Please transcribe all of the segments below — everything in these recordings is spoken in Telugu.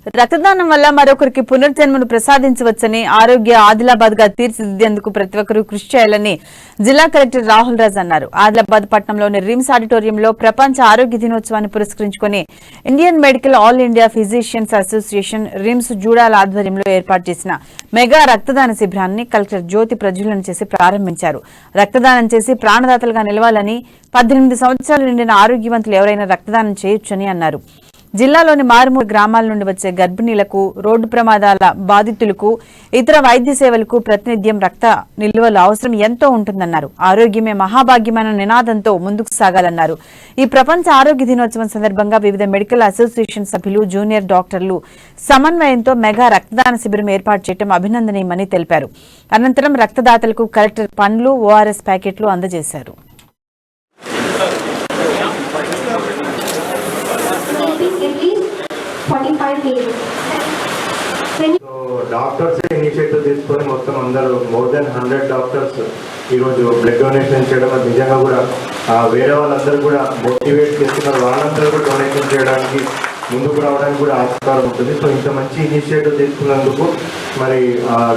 రక్తదానం వల్ల మరొకరికి పునర్జన్మను ప్రసాదించవచ్చని ఆరోగ్య ఆదిలాబాద్ గా తీర్చిదిద్దేందుకు ప్రతి ఒక్కరూ కృషి చేయాలని జిల్లా కలెక్టర్ రాహుల్ రాజ్ అన్నారు. ఆదిలాబాద్ పట్టణంలోని రిమ్స్ ఆడిటోరియంలో ప్రపంచ ఆరోగ్య దినోత్సవాన్ని పురస్కరించుకుని Indian medical all India physicians association RIMS జూడాల ఆధ్వర్యంలో ఏర్పాటు చేసిన మెగా రక్తదాన శిబిరాన్ని కలెక్టర్ జ్యోతి ప్రజ్వలన చేసి ప్రారంభించారు. రక్తదానం చేసి ప్రాణదాతలుగా నిలవాలని 18 సంవత్సరాలు నిండిన ఆరోగ్యవంతులు ఎవరైనా రక్తదానం చేయొచ్చని అన్నారు. జిల్లాలోని మారుమూల గ్రామాల నుండి వచ్చే గర్భిణీలకు, రోడ్డు ప్రమాదాల బాధితులకు, ఇతర వైద్య సేవలకు ప్రతినిత్యం రక్త నిల్వల అవసరం ఎంతో ఉంటుందన్నారు. ఆరోగ్యమే మహాభాగ్యమైన నినాదంతో ముందుకు సాగాలన్నారు. ఈ ప్రపంచ ఆరోగ్య దినోత్సవం సందర్భంగా వివిధ మెడికల్ అసోసియేషన్ సభ్యులు, జూనియర్ డాక్టర్లు సమన్వయంతో మెగా రక్తదాన శిబిరం ఏర్పాటు చేయడం అభినందనీయమని తెలిపారు. అనంతరం రక్తదాతలకు కలెక్టర్ పండ్లు, ఓఆర్ఎస్ ప్యాకెట్లు అందజేశారు. డాక్టర్స్ ఇనిషియేటివ్ తీసుకొని మొత్తం అందరూ మోర్ దెన్ 100 డాక్టర్స్ ఈరోజు బ్లడ్ డొనేషన్ చేయడం అది నిజంగా కూడా వేరే వాళ్ళందరూ కూడా మోటివేట్ చేస్తున్నారు. వాళ్ళందరూ కూడా డొనేషన్ చేయడానికి ముందుకు రావడానికి కూడా ఆస్కారం ఉంటుంది. సో ఇంత మంచి ఇనిషియేటివ్ తీసుకున్నందుకు మరి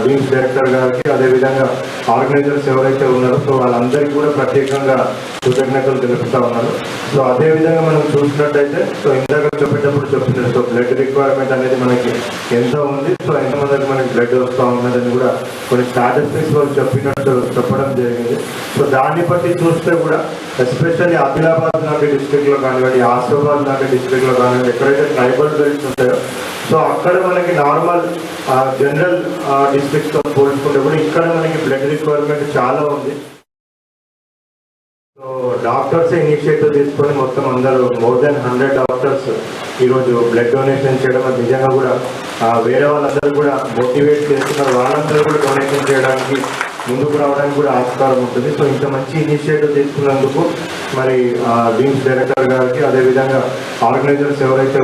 టీమ్స్ డైరెక్టర్ గారికి, అదేవిధంగా ఆర్గనైజర్స్ ఎవరైతే ఉన్నారో సో వాళ్ళందరికీ కూడా ప్రత్యేకంగా కృతజ్ఞతలు తెలుపుతా ఉన్నారు. సో అదేవిధంగా మనం చూసినట్టయితే సో ఇందాక చెప్పేటప్పుడు చెప్తున్నారు సో బ్లడ్ రిక్వైర్మెంట్ అనేది మనకి ఎంత ఉంది, సో ఎంతమందికి మనకి బ్లడ్ వస్తూ ఉన్నదని కూడా కొన్ని స్టాటిస్టిక్స్ వాళ్ళు చెప్పడం జరిగింది. సో దాన్ని బట్టి చూస్తే కూడా ఎస్పెషల్లీ ఆదిలాబాద్ లాంటి డిస్ట్రిక్ట్లో కానివ్వండి, ఆసిఫాబాద్ లాంటి డిస్ట్రిక్ట్లో కానివ్వండి, ఎక్కడైతే ట్రైబల్ బెల్ట్స్ ఉంటాయో సో అక్కడ మనకి నార్మల్ జనరల్ డిస్ట్రిక్ట్తో పోల్చుకుంటే కూడా ఇక్కడ మనకి బ్లడ్ రిక్వైర్మెంట్ చాలా ఉంది. సో డాక్టర్స్ ఇనిషియేటివ్ తీసుకొని మొత్తం అందరూ మోర్ దెన్ 100 డాక్టర్స్ ఈరోజు బ్లడ్ డొనేషన్ చేయడం అది నిజంగా కూడా వేరే వాళ్ళందరూ కూడా మోటివేట్ చేస్తున్నారు. వాళ్ళందరూ కూడా డొనేషన్ చేయడానికి ముందుకు రావడానికి కూడా ఆస్కారం ఉంటుంది. సో ఇంత మంచి ఇనిషియేటివ్ తీసుకున్నందుకు మరి టీమ్స్ డైరెక్టర్ గారికి, అదేవిధంగా ఆర్గనైజర్స్ ఎవరైతే